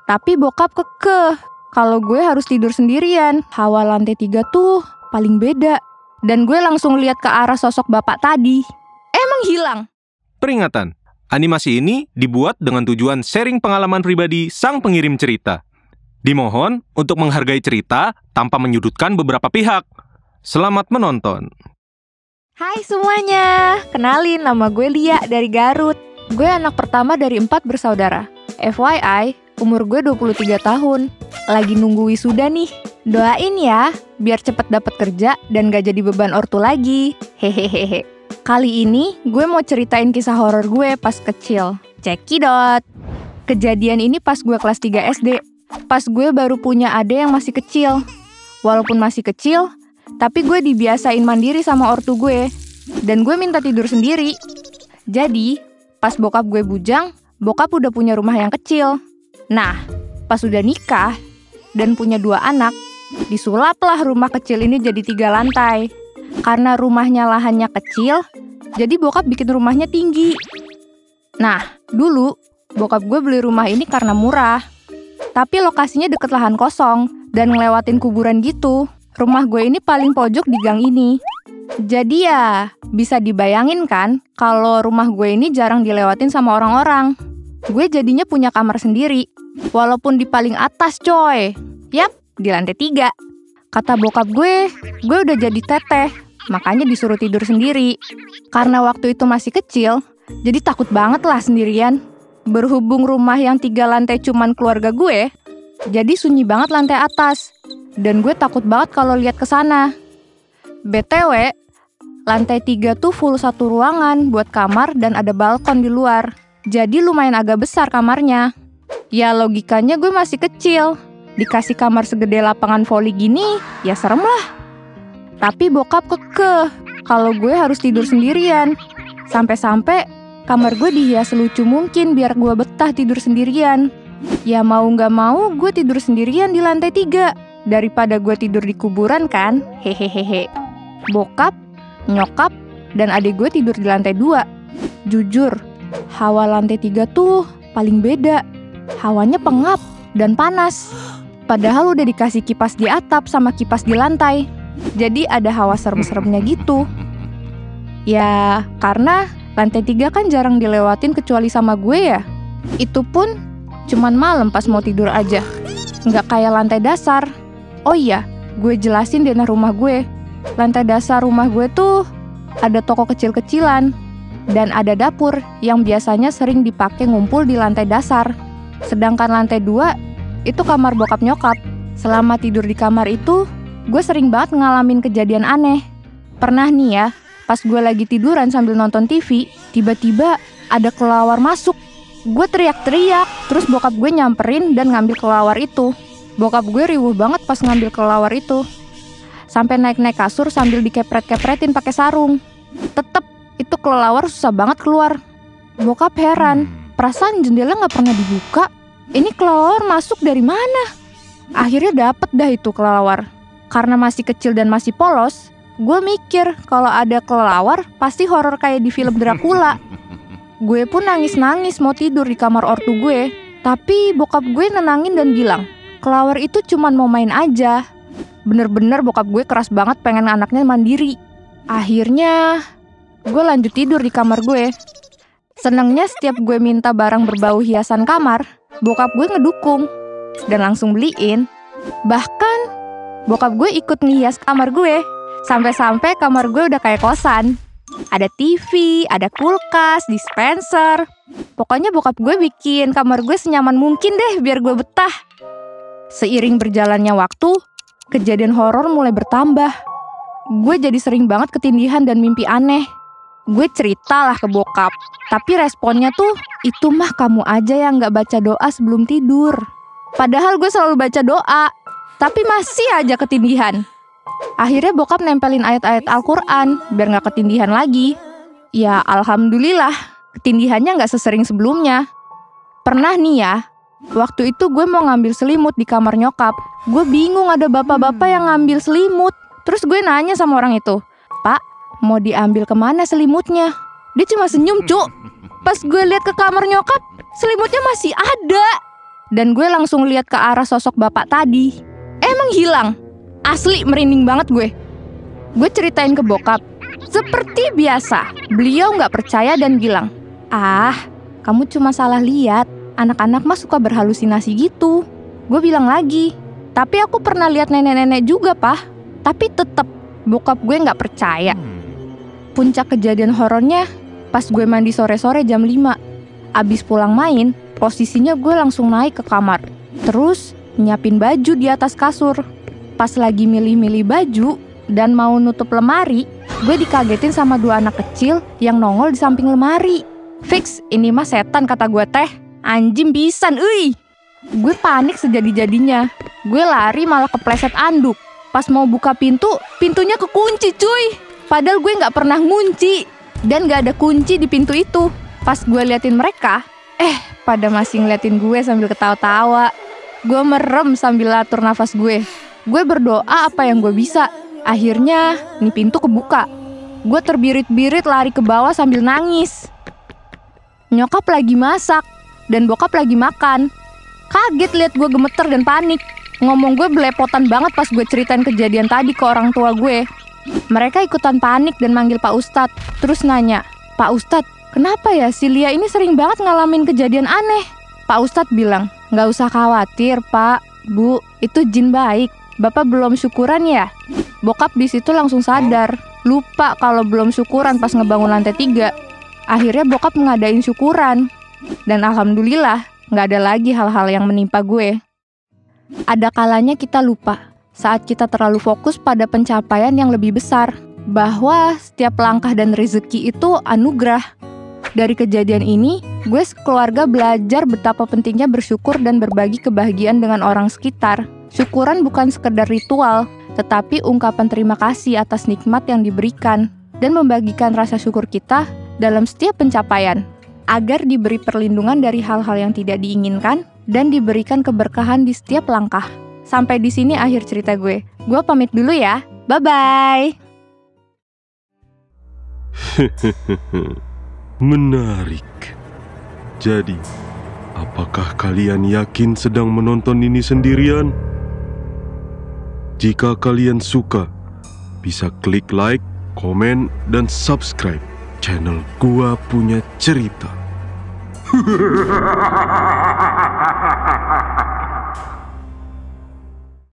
Tapi bokap kekeh kalau gue harus tidur sendirian. Hawa lantai 3 tuh paling beda. Dan gue langsung lihat ke arah sosok bapak tadi. Emang hilang. Peringatan, animasi ini dibuat dengan tujuan sharing pengalaman pribadi sang pengirim cerita. Dimohon untuk menghargai cerita tanpa menyudutkan beberapa pihak. Selamat menonton. Hai semuanya, kenalin nama gue Lia dari Garut. Gue anak pertama dari 4 bersaudara. FYI, umur gue 23 tahun. Lagi nunggu wisuda nih. Doain ya, biar cepet dapet kerja dan gak jadi beban ortu lagi. Hehehe. Kali ini gue mau ceritain kisah horor gue pas kecil. Cekidot. Kejadian ini pas gue kelas 3 SD. Pas gue baru punya adik yang masih kecil. Walaupun masih kecil, tapi gue dibiasain mandiri sama ortu gue. Dan gue minta tidur sendiri. Jadi, pas bokap gue bujang, bokap udah punya rumah yang kecil. Nah, pas udah nikah dan punya 2 anak, disulaplah rumah kecil ini jadi 3 lantai. Karena rumahnya lahannya kecil, jadi bokap bikin rumahnya tinggi. Nah, dulu bokap gue beli rumah ini karena murah. Tapi lokasinya deket lahan kosong dan ngelewatin kuburan gitu. Rumah gue ini paling pojok di gang ini. Jadi ya, bisa dibayangin kan kalau rumah gue ini jarang dilewatin sama orang-orang. Gue jadinya punya kamar sendiri, walaupun di paling atas coy. Yap, di lantai 3. Kata bokap gue udah jadi teteh, makanya disuruh tidur sendiri. Karena waktu itu masih kecil, jadi takut banget lah sendirian. Berhubung rumah yang 3 lantai cuman keluarga gue, jadi sunyi banget lantai atas. Dan gue takut banget kalau lihat ke sana. BTW, lantai 3 tuh full 1 ruangan buat kamar dan ada balkon di luar. Jadi lumayan agak besar kamarnya. Ya logikanya gue masih kecil. Dikasih kamar segede lapangan voli gini, ya serem lah. Tapi bokap kekeh kalau gue harus tidur sendirian. Sampai-sampai kamar gue dihias selucu mungkin biar gue betah tidur sendirian. Ya mau gak mau gue tidur sendirian di lantai 3. Daripada gue tidur di kuburan kan. Hehehehe. Bokap, nyokap, dan adik gue tidur di lantai 2. Jujur, hawa lantai 3 tuh paling beda. Hawanya pengap dan panas. Padahal udah dikasih kipas di atap sama kipas di lantai. Jadi ada hawa serem-seremnya gitu. Ya, karena lantai 3 kan jarang dilewatin kecuali sama gue ya. Itu pun cuman malam pas mau tidur aja. Nggak kayak lantai dasar. Oh iya, gue jelasin denah rumah gue. Lantai dasar rumah gue tuh ada toko kecil-kecilan. Dan ada dapur yang biasanya sering dipakai ngumpul di lantai dasar. Sedangkan lantai 2 itu kamar bokap nyokap. Selama tidur di kamar itu, gue sering banget ngalamin kejadian aneh. Pernah nih ya, pas gue lagi tiduran sambil nonton TV, tiba-tiba ada kelelawar masuk. Gue teriak-teriak, terus bokap gue nyamperin dan ngambil kelelawar itu. Bokap gue riuh banget pas ngambil kelelawar itu. Sampai naik-naik kasur sambil dikepret-kepretin pakai sarung. Tetep, itu kelelawar susah banget keluar. Bokap heran, perasaan jendela gak pernah dibuka. Ini kelelawar masuk dari mana? Akhirnya dapet dah itu kelelawar. Karena masih kecil dan masih polos, gue mikir kalau ada kelelawar pasti horor kayak di film Dracula. Gue pun nangis-nangis mau tidur di kamar ortu gue. Tapi bokap gue nenangin dan bilang, kelelawar itu cuman mau main aja. Bener-bener bokap gue keras banget pengen anaknya mandiri. Akhirnya gue lanjut tidur di kamar gue. Senengnya setiap gue minta barang berbau hiasan kamar, bokap gue ngedukung dan langsung beliin. Bahkan bokap gue ikut ngehias kamar gue. Sampai-sampai kamar gue udah kayak kosan. Ada TV, ada kulkas, dispenser. Pokoknya bokap gue bikin kamar gue senyaman mungkin deh biar gue betah. Seiring berjalannya waktu, kejadian horor mulai bertambah. Gue jadi sering banget ketindihan dan mimpi aneh. Gue ceritalah ke bokap, tapi responnya tuh, itu mah kamu aja yang gak baca doa sebelum tidur. Padahal gue selalu baca doa, tapi masih aja ketindihan. Akhirnya bokap nempelin ayat-ayat Al-Quran, biar gak ketindihan lagi. Ya alhamdulillah, ketindihannya gak sesering sebelumnya. Pernah nih ya, waktu itu gue mau ngambil selimut di kamar nyokap. Gue bingung ada bapak-bapak yang ngambil selimut. Terus gue nanya sama orang itu, Pak, mau diambil kemana selimutnya? Dia cuma senyum, Cuk. Pas gue lihat ke kamar nyokap, selimutnya masih ada. Dan gue langsung lihat ke arah sosok bapak tadi. Emang hilang. Asli merinding banget gue. Gue ceritain ke bokap. Seperti biasa, beliau nggak percaya dan bilang, "Ah, kamu cuma salah lihat. Anak-anak mah suka berhalusinasi gitu." Gue bilang lagi, "Tapi aku pernah lihat nenek-nenek juga, Pak." Tapi tetep bokap gue nggak percaya. Puncak kejadian horornya pas gue mandi sore-sore jam 5. Abis pulang main, posisinya gue langsung naik ke kamar. Terus nyiapin baju di atas kasur. Pas lagi milih-milih baju dan mau nutup lemari, gue dikagetin sama 2 anak kecil yang nongol di samping lemari. Fix, ini mah setan kata gue teh. Anjing pisan, euy. Gue panik sejadi-jadinya. Gue lari malah kepleset anduk. Pas mau buka pintu, pintunya kekunci cuy. Padahal gue gak pernah ngunci. Dan gak ada kunci di pintu itu. Pas gue liatin mereka, pada masih ngeliatin gue sambil ketawa-tawa. Gue merem sambil atur nafas gue. Gue berdoa apa yang gue bisa. Akhirnya, nih pintu kebuka. Gue terbirit-birit lari ke bawah sambil nangis. Nyokap lagi masak, dan bokap lagi makan. Kaget liat gue gemeter dan panik. Ngomong gue belepotan banget pas gue ceritain kejadian tadi ke orang tua gue. Mereka ikutan panik dan manggil Pak Ustadz. Terus nanya, "Pak Ustadz, kenapa ya si Lia ini sering banget ngalamin kejadian aneh?" Pak Ustadz bilang, "Nggak usah khawatir, Pak, Bu, itu jin baik. Bapak belum syukuran ya?" Bokap di situ langsung sadar, lupa kalau belum syukuran pas ngebangun lantai 3. Akhirnya bokap ngadain syukuran. Dan alhamdulillah, nggak ada lagi hal-hal yang menimpa gue. Ada kalanya kita lupa saat kita terlalu fokus pada pencapaian yang lebih besar, bahwa setiap langkah dan rezeki itu anugerah. Dari kejadian ini, gue sekeluarga belajar betapa pentingnya bersyukur dan berbagi kebahagiaan dengan orang sekitar. Syukuran bukan sekedar ritual, tetapi ungkapan terima kasih atas nikmat yang diberikan, dan membagikan rasa syukur kita dalam setiap pencapaian, agar diberi perlindungan dari hal-hal yang tidak diinginkan, dan diberikan keberkahan di setiap langkah. Sampai di sini akhir cerita gue. Gue pamit dulu ya. Bye-bye. Menarik. Jadi, apakah kalian yakin sedang menonton ini sendirian? Jika kalian suka, bisa klik like, komen, dan subscribe channel Gua Punya Cerita.